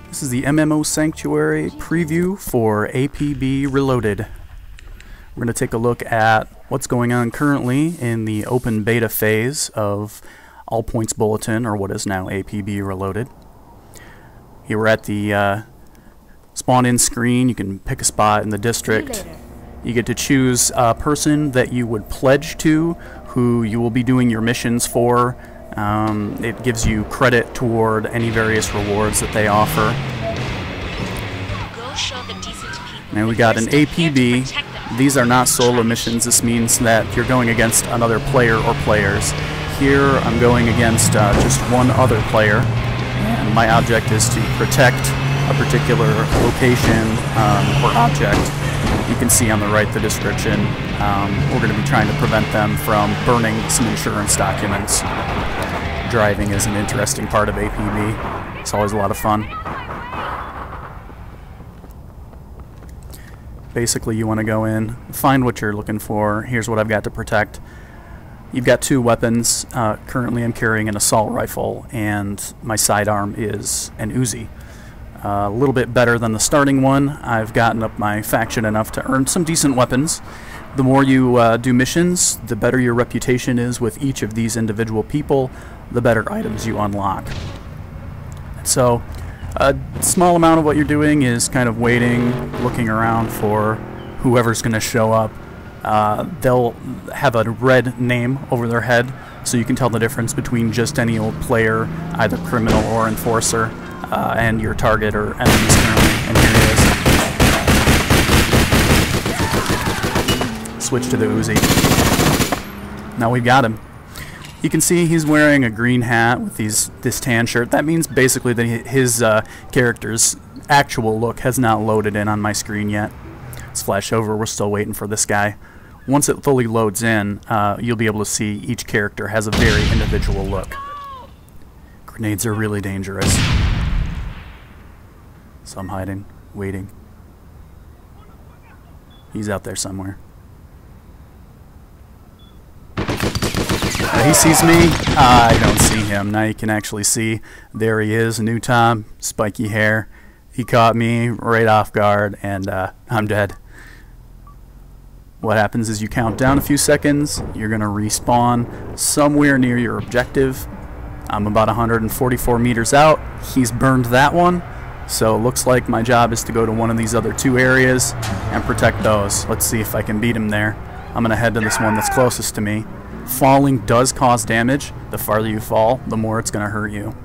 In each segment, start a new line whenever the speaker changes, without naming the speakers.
This is the MMO Sanctuary preview for APB Reloaded. We're going to take a look at what's going on currently in the open beta phase of All Points Bulletin, or what is now APB Reloaded. Here we're at the spawn-in screen. You can pick a spot in the district. You get to choose a person that you would pledge to, who you will be doing your missions for. It gives you credit toward any various rewards that they offer. And we got an APB. These are not solo missions. This means that you're going against another player or players. Here I'm going against just one other player, and my object is to protect a particular location or object. You can see on the right the description. We're going to be trying to prevent them from burning some insurance documents. Driving is an interesting part of APB. It's always a lot of fun. Basically, you want to go in, find what you're looking for. Here's what I've got to protect. You've got two weapons. Currently I'm carrying an assault rifle, and my sidearm is an Uzi. A little bit better than the starting one. I've gotten up my faction enough to earn some decent weapons. The more you do missions, the better your reputation is with each of these individual people, the better items you unlock. So a small amount of what you're doing is kind of waiting, looking around for whoever's going to show up. They'll have a red name over their head, so you can tell the difference between just any old player, either criminal or enforcer, and your target or enemies currently. And here he is. Switch to the Uzi. Now we've got him. You can see he's wearing a green hat with this tan shirt. That means basically that his character's actual look has not loaded in on my screen yet. Let's flash over. We're still waiting for this guy. Once it fully loads in, you'll be able to see each character has a very individual look. Grenades are really dangerous. So I'm hiding, waiting. He's out there somewhere. He sees me. I don't see him. Now you can actually see. There he is, new Tom, spiky hair. He caught me right off guard, and I'm dead. What happens is you count down a few seconds. You're going to respawn somewhere near your objective. I'm about 144 meters out. He's burned that one. So it looks like my job is to go to one of these other two areas and protect those. Let's see if I can beat him there. I'm going to head to this one that's closest to me. Falling does cause damage. The farther you fall, the more it's going to hurt you.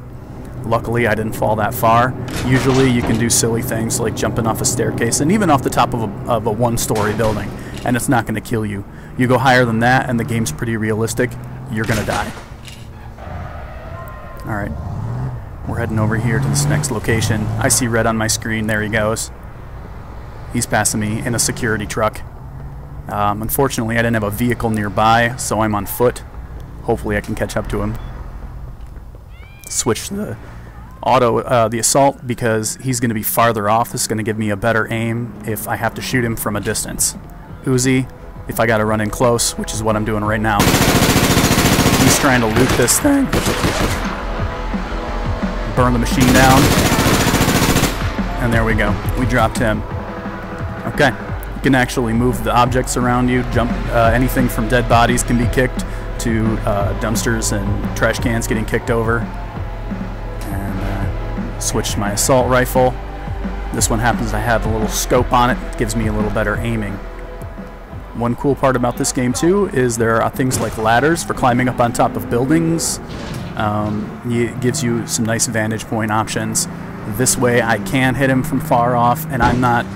Luckily, I didn't fall that far. Usually you can do silly things like jumping off a staircase and even off the top of a one-story building, and it's not going to kill you. You go higher than that and the game's pretty realistic, you're going to die. Alright, we're heading over here to this next location. I see red on my screen. There he goes. He's passing me in a security truck. Unfortunately, I didn't have a vehicle nearby, so I'm on foot. Hopefully I can catch up to him. Switch to the assault because he's going to be farther off. This is going to give me a better aim if I have to shoot him from a distance. Uzi, if I got to run in close, which is what I'm doing right now. He's trying to loot this thing. Burn the machine down. And there we go. We dropped him. Okay. You can actually move the objects around you. Jump. Anything from dead bodies can be kicked to dumpsters and trash cans getting kicked over. And switch my assault rifle. This one happens to have a little scope on it. It gives me a little better aiming. One cool part about this game too is there are things like ladders for climbing up on top of buildings. It gives you some nice vantage point options. This way I can hit him from far off, and I'm not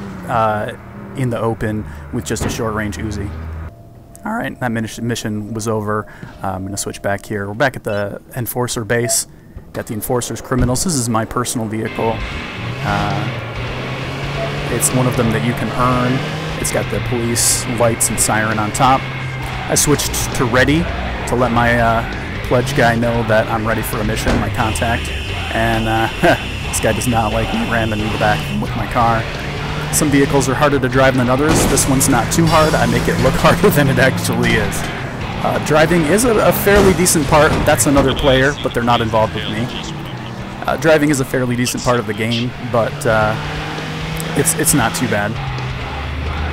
in the open with just a short-range Uzi. Alright, that mission was over. I'm going to switch back here. We're back at the Enforcer base. Got the Enforcer's Criminals. This is my personal vehicle. It's one of them that you can earn. It's got the police lights and siren on top. I switched to ready to let my pledge guy know that I'm ready for a mission, my contact. And this guy does not like me ramming in the back with my car. Some vehicles are harder to drive than others. This one's not too hard. I make it look harder than it actually is. Driving is a fairly decent part. That's another player, but they're not involved with me. Driving is a fairly decent part of the game, but it's not too bad.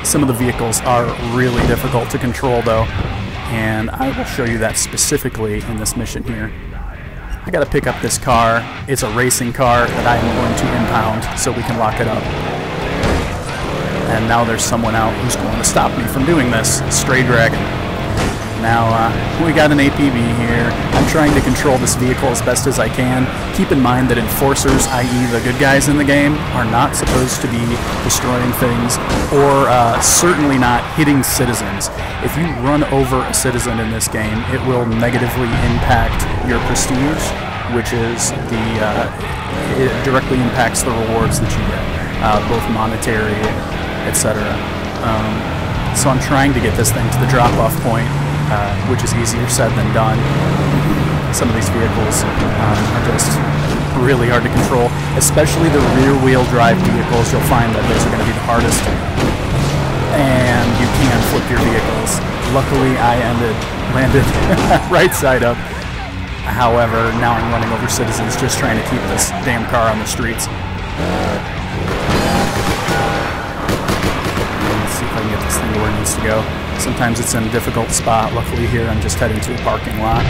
Some of the vehicles are really difficult to control though, and I will show you that specifically in this mission here. I gotta pick up this car. It's a racing car that I am going to impound so we can lock it up. And now there's someone out who's going to stop me from doing this. Stray Dragon. Now, we got an APB here. I'm trying to control this vehicle as best as I can. Keep in mind that enforcers, i.e. the good guys in the game, are not supposed to be destroying things, or certainly not hitting citizens. If you run over a citizen in this game, it will negatively impact your prestige, which is it directly impacts the rewards that you get, both monetary, etc. So I'm trying to get this thing to the drop-off point, which is easier said than done. Some of these vehicles are just really hard to control, especially the rear-wheel drive vehicles. You'll find that those are going to be the hardest, and you can flip your vehicles. Luckily, I landed right side up. However, now I'm running over citizens just trying to keep this damn car on the streets. Let's see if I can get this thing to where it needs to go. Sometimes it's in a difficult spot. Luckily here I'm just heading to a parking lot.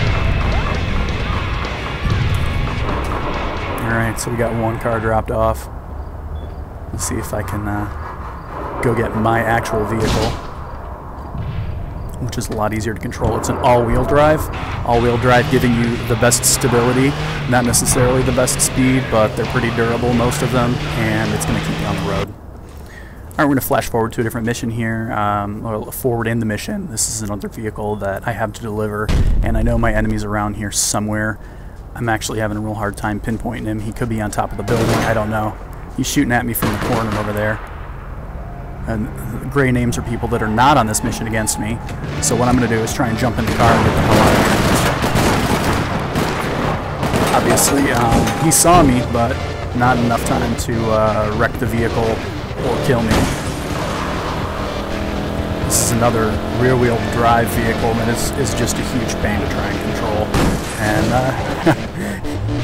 Alright, so we got one car dropped off. Let's see if I can go get my actual vehicle, which is a lot easier to control. It's an all-wheel drive. All-wheel drive giving you the best stability, not necessarily the best speed, but they're pretty durable, most of them, and it's going to keep you on the road. Alright, we're going to flash forward to a different mission here, or forward in the mission. This is another vehicle that I have to deliver, and I know my enemy's around here somewhere. I'm actually having a real hard time pinpointing him. He could be on top of the building, I don't know. He's shooting at me from the corner over there. And the gray names are people that are not on this mission against me. So what I'm going to do is try and jump in the car and get the hell out of here. Obviously, he saw me, but not enough time to wreck the vehicle or kill me. This is another rear-wheel drive vehicle that is just a huge pain to try and control. And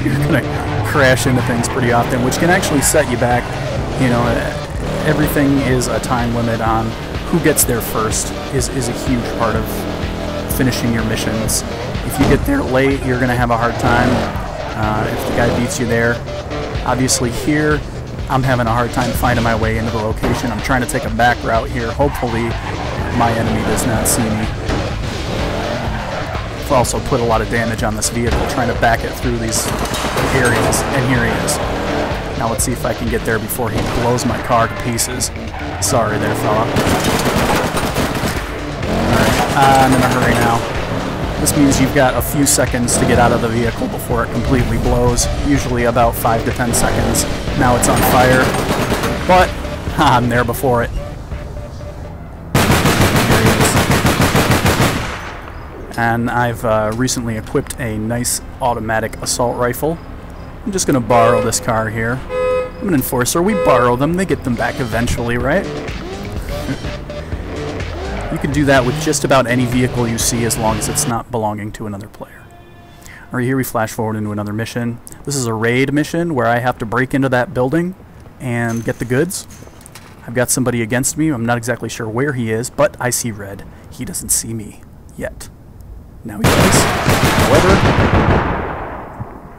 you're going to crash into things pretty often, which can actually set you back. You know, everything is a time limit on who gets there first is a huge part of finishing your missions. If you get there late, you're going to have a hard time. If the guy beats you there. Obviously here, I'm having a hard time finding my way into the location. I'm trying to take a back route here. Hopefully my enemy does not see me. I've also put a lot of damage on this vehicle trying to back it through these areas, and here he is. Now let's see if I can get there before he blows my car to pieces. Sorry there, fella. Alright, I'm in a hurry now. This means you've got a few seconds to get out of the vehicle before it completely blows. Usually about 5 to 10 seconds. Now it's on fire. But, I'm there before it. There he is. And I've recently equipped a nice automatic assault rifle. I'm just going to borrow this car here. I'm an enforcer. We borrow them. They get them back eventually, right? You can do that with just about any vehicle you see as long as it's not belonging to another player. Alright, here we flash forward into another mission. This is a raid mission where I have to break into that building and get the goods. I've got somebody against me. I'm not exactly sure where he is, but I see red. He doesn't see me yet. Now he does. However,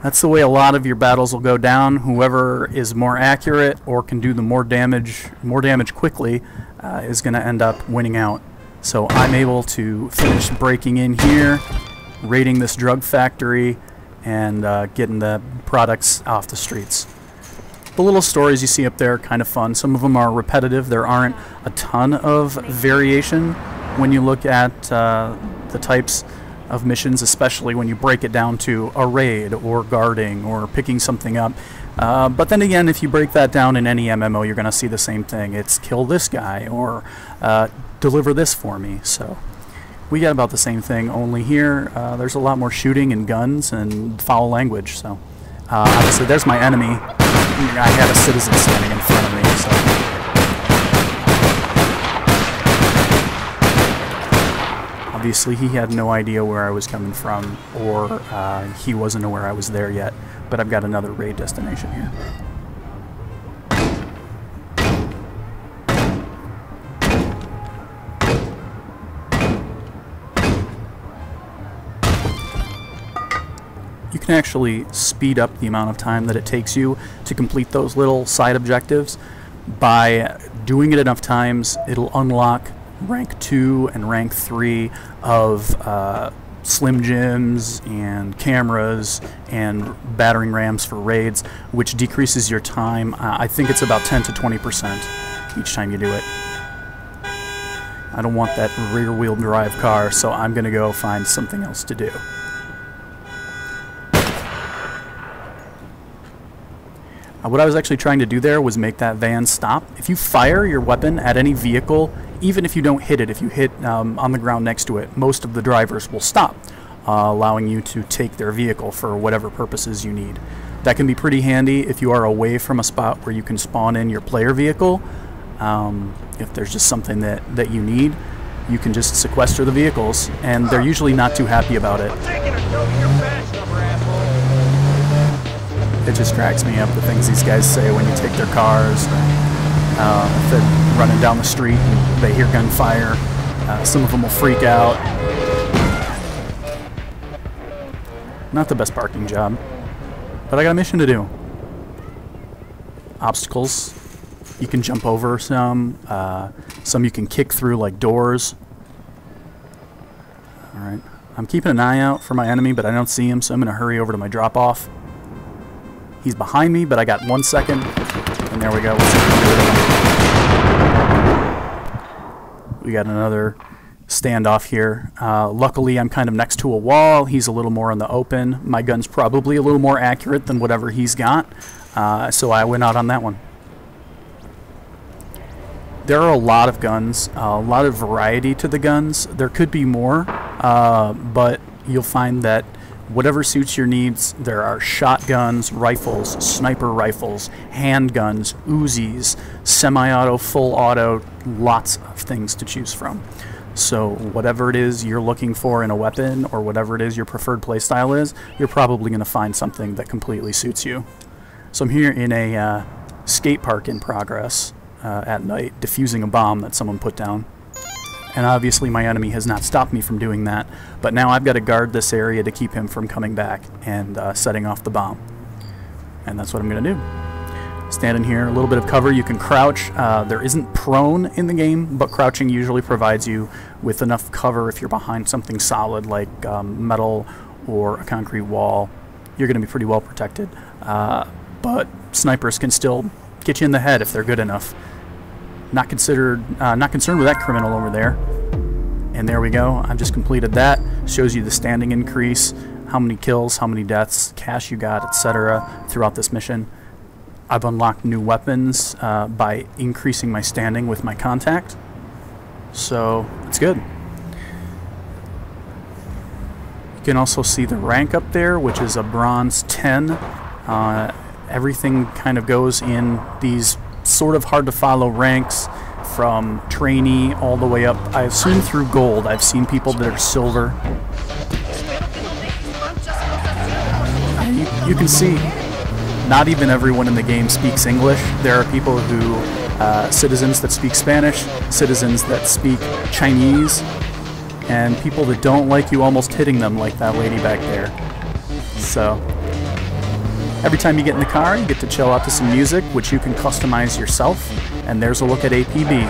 that's the way a lot of your battles will go down. Whoever is more accurate or can do the more damage quickly is going to end up winning out. So I'm able to finish breaking in here, raiding this drug factory, and getting the products off the streets. The little stories you see up there are kind of fun. Some of them are repetitive. There aren't a ton of variation when you look at the types of missions, especially when you break it down to a raid or guarding or picking something up. But then again, if you break that down in any MMO, you're going to see the same thing. It's kill this guy or deliver this for me. So we got about the same thing, only here there's a lot more shooting and guns and foul language. So obviously there's my enemy. I had a citizen standing in front of me. So. Obviously, he had no idea where I was coming from, or he wasn't aware I was there yet, but I've got another raid destination here. You can actually speed up the amount of time that it takes you to complete those little side objectives. By doing it enough times, it'll unlock rank 2 and rank 3 of Slim Jims and cameras and battering rams for raids, which decreases your time. I think it's about 10 to 20% each time you do it. I don't want that rear-wheel drive car, so I'm going to go find something else to do. What I was actually trying to do there was make that van stop. If you fire your weapon at any vehicle, even if you don't hit it, if you hit on the ground next to it, most of the drivers will stop, allowing you to take their vehicle for whatever purposes you need. That can be pretty handy if you are away from a spot where you can spawn in your player vehicle. If there's just something that you need, you can just sequester the vehicles, and they're usually not too happy about it. It just cracks me up, the things these guys say when you take their cars. If they're running down the street and they hear gunfire, some of them will freak out. Not the best parking job, but I got a mission to do. Obstacles. You can jump over some you can kick through like doors. Alright, I'm keeping an eye out for my enemy, but I don't see him, so I'm going to hurry over to my drop-off. He's behind me, but I got 1 second, and there we go. We got another standoff here. Luckily, I'm kind of next to a wall. He's a little more in the open. My gun's probably a little more accurate than whatever he's got, so I went out on that one. There are a lot of guns, a lot of variety to the guns. There could be more, but you'll find that whatever suits your needs, there are shotguns, rifles, sniper rifles, handguns, Uzis, semi-auto, full auto, lots of things to choose from. So whatever it is you're looking for in a weapon, or whatever it is your preferred playstyle is, you're probably going to find something that completely suits you. So I'm here in a skate park in progress at night, defusing a bomb that someone put down. And obviously my enemy has not stopped me from doing that, but now I've got to guard this area to keep him from coming back and setting off the bomb. And that's what I'm going to do. Standing here, a little bit of cover. You can crouch. There isn't prone in the game, but crouching usually provides you with enough cover if you're behind something solid like metal or a concrete wall. You're going to be pretty well protected. But snipers can still get you in the head if they're good enough. Not concerned with that criminal over there. And there we go. I've just completed that. Shows you the standing increase, how many kills, how many deaths, cash you got, etc. throughout this mission. I've unlocked new weapons by increasing my standing with my contact. So it's good. You can also see the rank up there, which is a bronze 10. Everything kind of goes in these sort of hard to follow ranks, from trainee all the way up, I assume, through gold. I've seen people that are silver. You can see not even everyone in the game speaks English. There are people who, citizens that speak Spanish, citizens that speak Chinese, and people that don't like you almost hitting them, like that lady back there. So every time you get in the car, you get to chill out to some music, which you can customize yourself. And there's a look at APB.